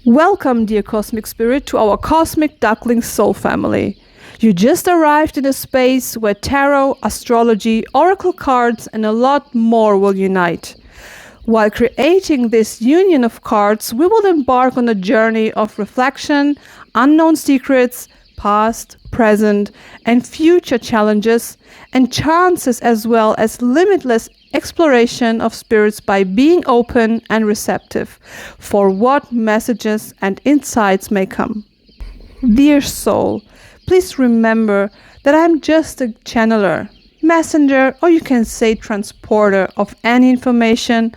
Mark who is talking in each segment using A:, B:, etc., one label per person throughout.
A: Welcome, dear Cosmic Spirit, to our Cosmic Ducklings soul family. You just arrived in a space where tarot, astrology, oracle cards, and a lot more will unite. While creating this union of cards, we will embark on a journey of reflection, unknown secrets, past, present, and future challenges, and chances, as well as limitless exploration of spirits by being open and receptive for what messages and insights may come. Dear soul, please remember that I'm just a channeler, messenger, or you can say transporter of any information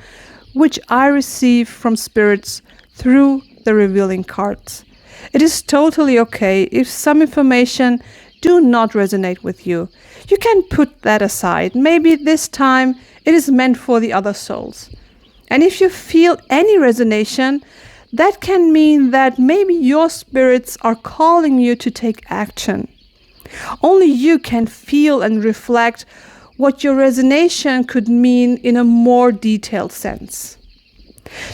A: which I receive from spirits through the revealing cards. It is totally okay if some information do not resonate with you. You can put that aside. Maybe this time it is meant for the other souls. And if you feel any resonation, that can mean that maybe your spirits are calling you to take action. Only you can feel and reflect what your resonation could mean in a more detailed sense.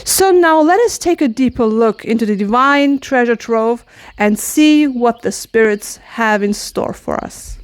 A: So now let us take a deeper look into the divine treasure trove and see what the spirits have in store for us.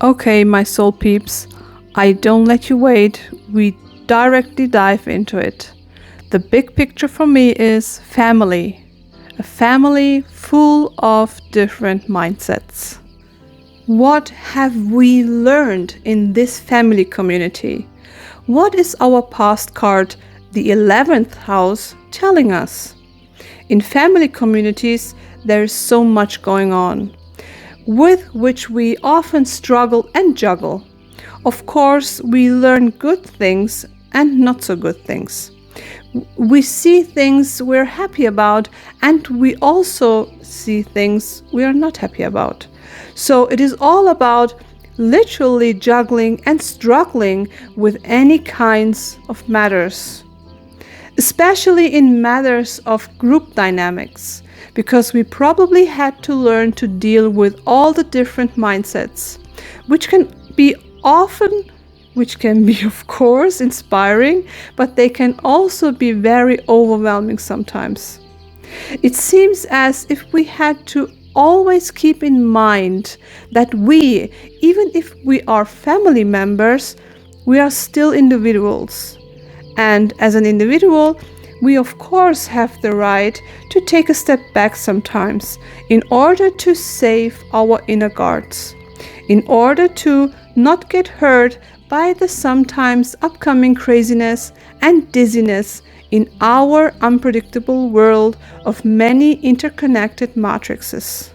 A: Okay, my soul peeps, I don't let you wait, we directly dive into it. The big picture for me is family. A family full of different mindsets. What have we learned in this family community? What is our past card, the 11th house, telling us? In family communities, there is so much going on, with which we often struggle and juggle. Of course, we learn good things and not so good things. We see things we're happy about, and we also see things we are not happy about. So it is all about literally juggling and struggling with any kinds of matters, especially in matters of group dynamics, because we probably had to learn to deal with all the different mindsets, which can be of course inspiring, but they can also be very overwhelming sometimes. It seems as if we had to always keep in mind that we, even if we are family members, we are still individuals. And as an individual, we of course have the right to take a step back sometimes in order to save our inner guards, in order to not get hurt by the sometimes upcoming craziness and dizziness in our unpredictable world of many interconnected matrices.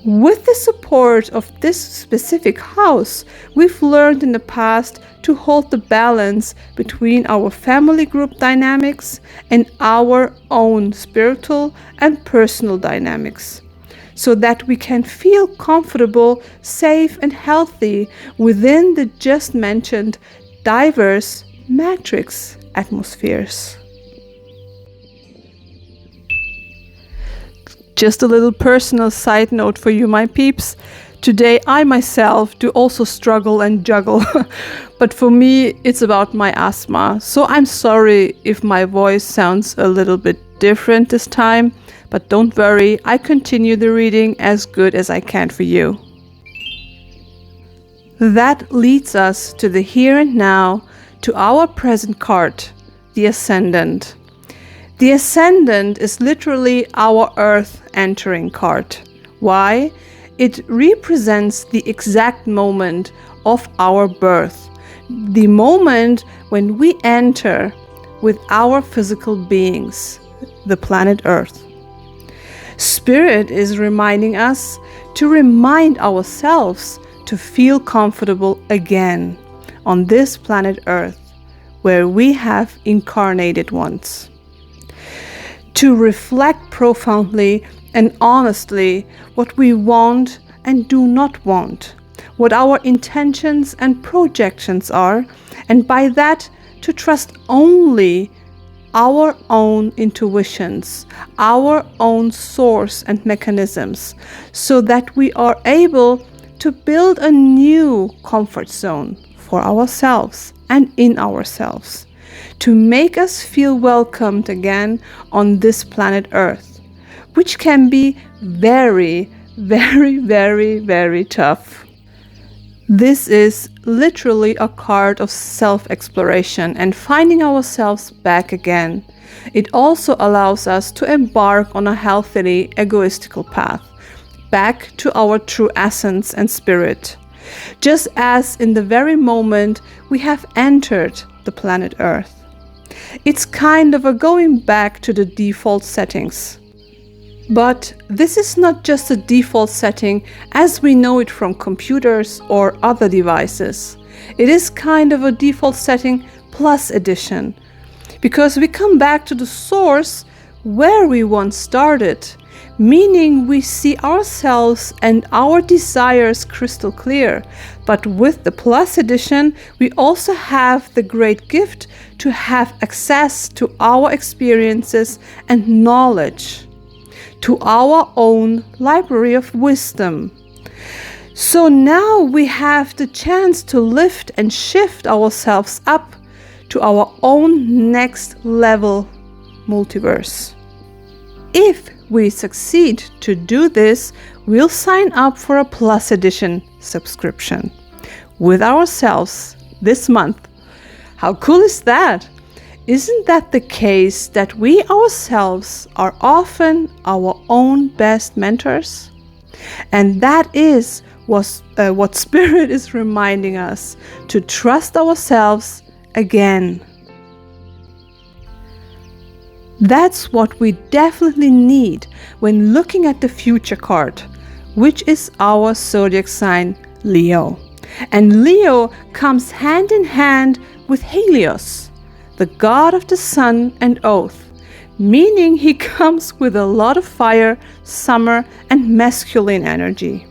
A: With the support of this specific house, we've learned in the past to hold the balance between our family group dynamics and our own spiritual and personal dynamics, so that we can feel comfortable, safe, and healthy within the just mentioned diverse matrix atmospheres. Just a little personal side note for you, my peeps. Today I myself do also struggle and juggle, but for me it's about my asthma. So I'm sorry if my voice sounds a little bit different this time, but don't worry, I continue the reading as good as I can for you. That leads us to the here and now, to our present card, the Ascendant. The Ascendant is literally our Earth entering card. Why? It represents the exact moment of our birth, the moment when we enter with our physical beings, the planet Earth. Spirit is reminding us to remind ourselves to feel comfortable again on this planet Earth, where we have incarnated once. To reflect profoundly and honestly what we want and do not want, what our intentions and projections are, and by that to trust only our own intuitions, our own source and mechanisms, so that we are able to build a new comfort zone for ourselves and in ourselves, to make us feel welcomed again on this planet Earth, which can be very, very, very, very tough. This is literally a card of self-exploration and finding ourselves back again. It also allows us to embark on a healthily egoistical path, back to our true essence and spirit, just as in the very moment we have entered the planet Earth. It's kind of a going back to the default settings. But this is not just a default setting as we know it from computers or other devices. It is kind of a default setting plus addition, because we come back to the source where we once started, meaning we see ourselves and our desires crystal clear. But with the plus edition, we also have the great gift to have access to our experiences and knowledge, to our own library of wisdom. So now we have the chance to lift and shift ourselves up to our own next level multiverse. If we succeed to do this, we'll sign up for a Plus Edition subscription with ourselves this month. How cool is that? Isn't that the case that we ourselves are often our own best mentors? And that is what Spirit is reminding us, to trust ourselves again. That's what we definitely need when looking at the future card, which is our zodiac sign Leo. And Leo comes hand in hand with Helios, the god of the sun and oath, meaning he comes with a lot of fire, summer, and masculine energy.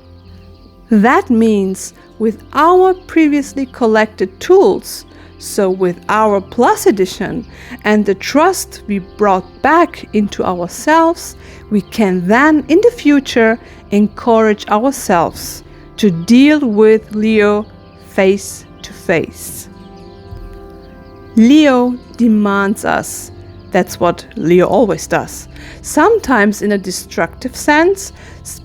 A: That means with our previously collected tools, so with our Plus Edition and the trust we brought back into ourselves, we can then in the future encourage ourselves to deal with Leo face to face. Leo demands us. That's what Leo always does. Sometimes in a destructive sense,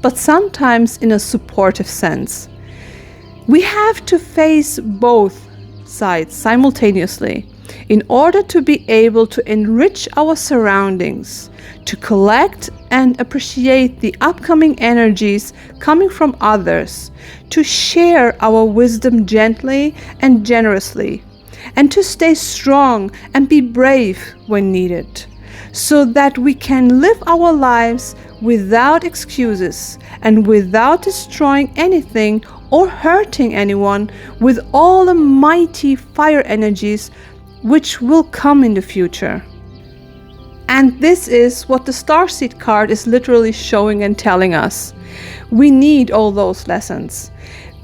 A: but sometimes in a supportive sense. We have to face both sides simultaneously in order to be able to enrich our surroundings, to collect and appreciate the upcoming energies coming from others, to share our wisdom gently and generously, and to stay strong and be brave when needed, so that we can live our lives without excuses and without destroying anything or hurting anyone, with all the mighty fire energies which will come in the future. And this is what the Starseed card is literally showing and telling us. We need all those lessons.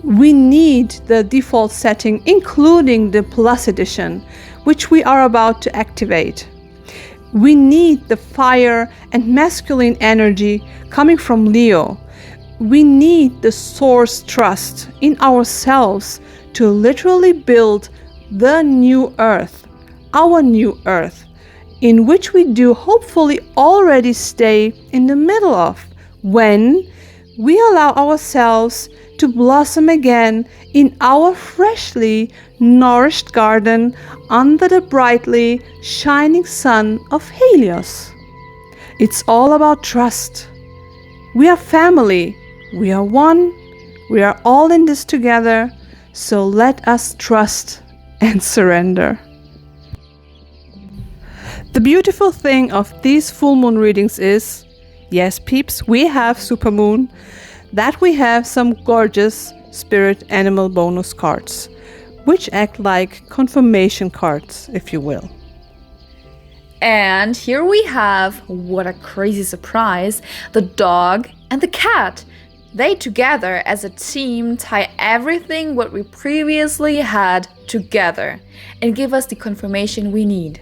A: We need the default setting, including the Plus Edition, which we are about to activate. We need the fire and masculine energy coming from Leo. We need the source trust in ourselves to literally build the new earth, our new earth, in which we do hopefully already stay in the middle of when we allow ourselves to blossom again in our freshly nourished garden under the brightly shining sun of Helios. It's all about trust. We are family. We are one. We are all in this together. So let us trust and surrender. The beautiful thing of these full moon readings is, yes, peeps, we have supermoon, that we have some gorgeous spirit animal bonus cards, which act like confirmation cards, if you will.
B: And here we have, what a crazy surprise, the dog and the cat. They together as a team tie everything what we previously had together and give us the confirmation we need.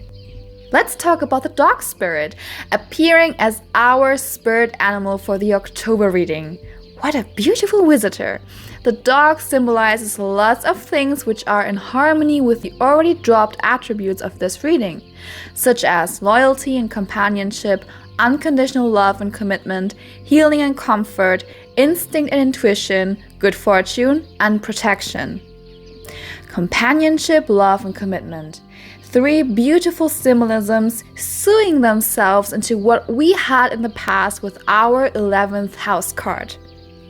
B: Let's talk about the dog spirit, appearing as our spirit animal for the October reading. What a beautiful visitor! The dog symbolizes lots of things which are in harmony with the already dropped attributes of this reading, such as loyalty and companionship, unconditional love and commitment, healing and comfort, instinct and intuition, good fortune, and protection. Companionship, love, and commitment. 3 beautiful symbolisms sewing themselves into what we had in the past with our 11th house card.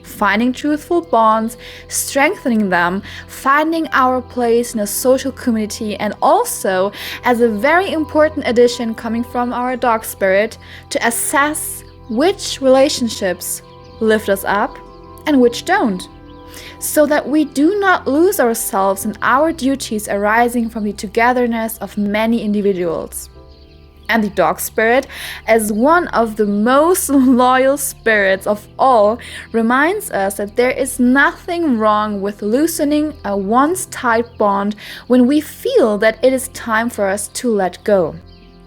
B: Finding truthful bonds, strengthening them, finding our place in a social community, and also, as a very important addition coming from our dog spirit, to assess which relationships lift us up and which don't, so that we do not lose ourselves in our duties arising from the togetherness of many individuals. And the dog spirit, as one of the most loyal spirits of all, reminds us that there is nothing wrong with loosening a once tight bond when we feel that it is time for us to let go.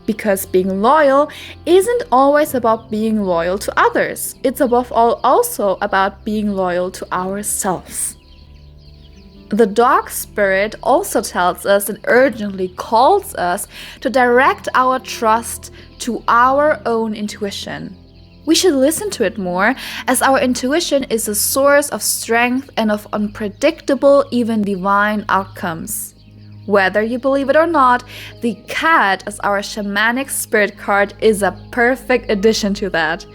B: Because being loyal isn't always about being loyal to others. It's above all also about being loyal to ourselves. The dog spirit also tells us and urgently calls us to direct our trust to our own intuition. We should listen to it more, as our intuition is a source of strength and of unpredictable, even divine outcomes. Whether you believe it or not, the cat as our shamanic spirit card is a perfect addition to that.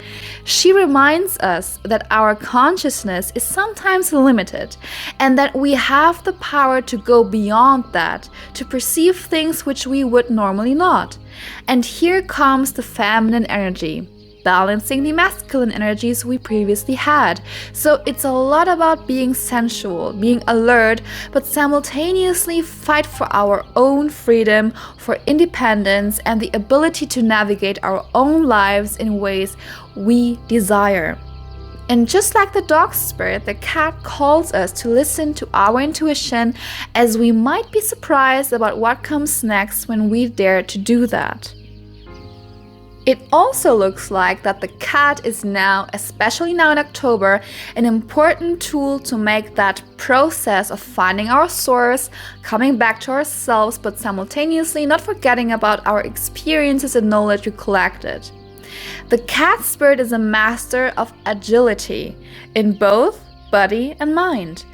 B: She reminds us that our consciousness is sometimes limited and that we have the power to go beyond that, to perceive things which we would normally not. And here comes the feminine energy, balancing the masculine energies we previously had. So it's a lot about being sensual, being alert, but simultaneously fight for our own freedom, for independence, and the ability to navigate our own lives in ways we desire. And just like the dog spirit, the cat calls us to listen to our intuition, as we might be surprised about what comes next when we dare to do that. It also looks like that the cat is now, especially now in October, an important tool to make that process of finding our source, coming back to ourselves, but simultaneously not forgetting about our experiences and knowledge we collected. The cat spirit is a master of agility in both body and mind.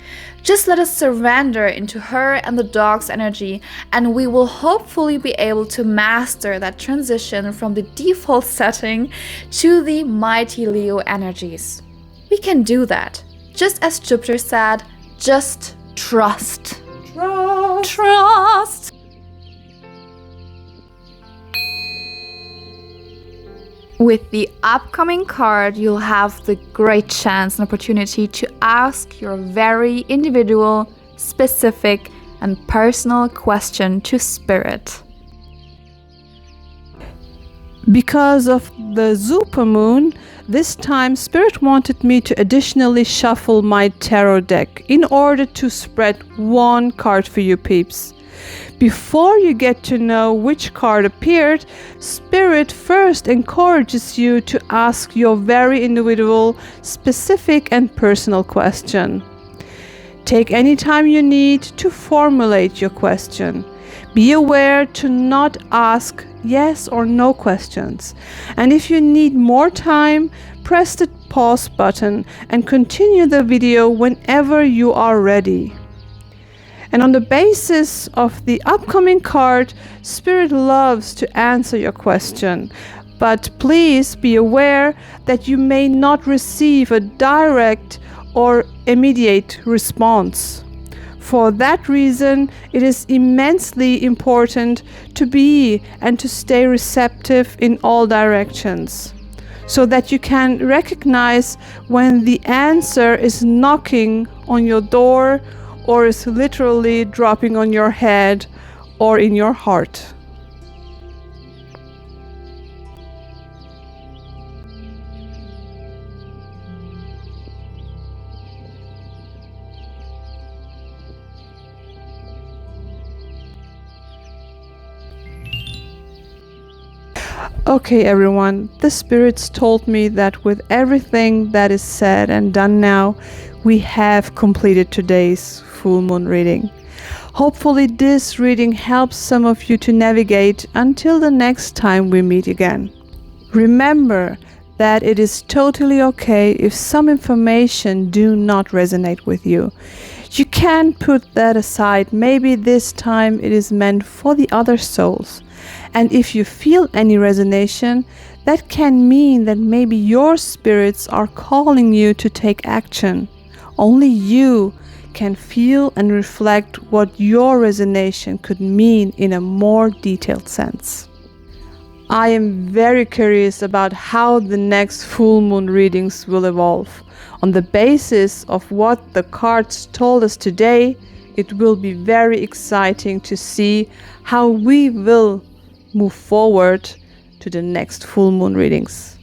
B: Just let us surrender into her and the dog's energy, and we will hopefully be able to master that transition from the default setting to the mighty Leo energies. We can do that. Just as Jupiter said, just trust. Trust. With the upcoming card, you'll have the great chance and opportunity to ask your very individual, specific, and personal question to Spirit.
A: Because of the supermoon, this time Spirit wanted me to additionally shuffle my tarot deck in order to spread one card for you peeps. Before you get to know which card appeared, Spirit first encourages you to ask your very individual, specific and personal question. Take any time you need to formulate your question. Be aware to not ask yes or no questions. And if you need more time, press the pause button and continue the video whenever you are ready. And on the basis of the upcoming card, Spirit loves to answer your question. But please be aware that you may not receive a direct or immediate response. For that reason, it is immensely important to be and to stay receptive in all directions, so that you can recognize when the answer is knocking on your door or is literally dropping on your head or in your heart. Okay everyone, the spirits told me that with everything that is said and done now, we have completed today's full moon reading. Hopefully this reading helps some of you to navigate until the next time we meet again. Remember that it is totally okay if some information do not resonate with you. You can put that aside. Maybe this time it is meant for the other souls. And if you feel any resonation, that can mean that maybe your spirits are calling you to take action. Only you can feel and reflect what your resonation could mean in a more detailed sense. I am very curious about how the next full moon readings will evolve. On the basis of what the cards told us today, it will be very exciting to see how we will move forward to the next full moon readings.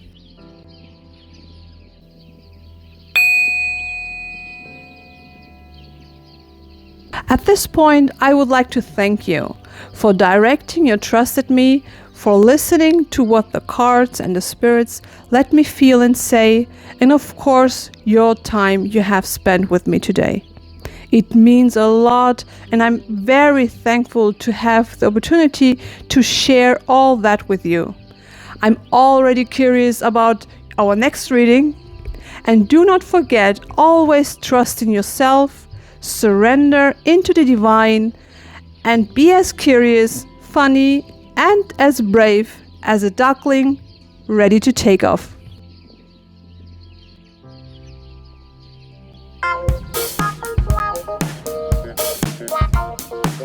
A: At this point, I would like to thank you for directing your trust at me, for listening to what the cards and the spirits let me feel and say, and of course, your time you have spent with me today. It means a lot, and I'm very thankful to have the opportunity to share all that with you. I'm already curious about our next reading, and do not forget, always trust in yourself, surrender into the divine, and be as curious, funny, and as brave as a duckling ready to take off.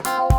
C: Wow.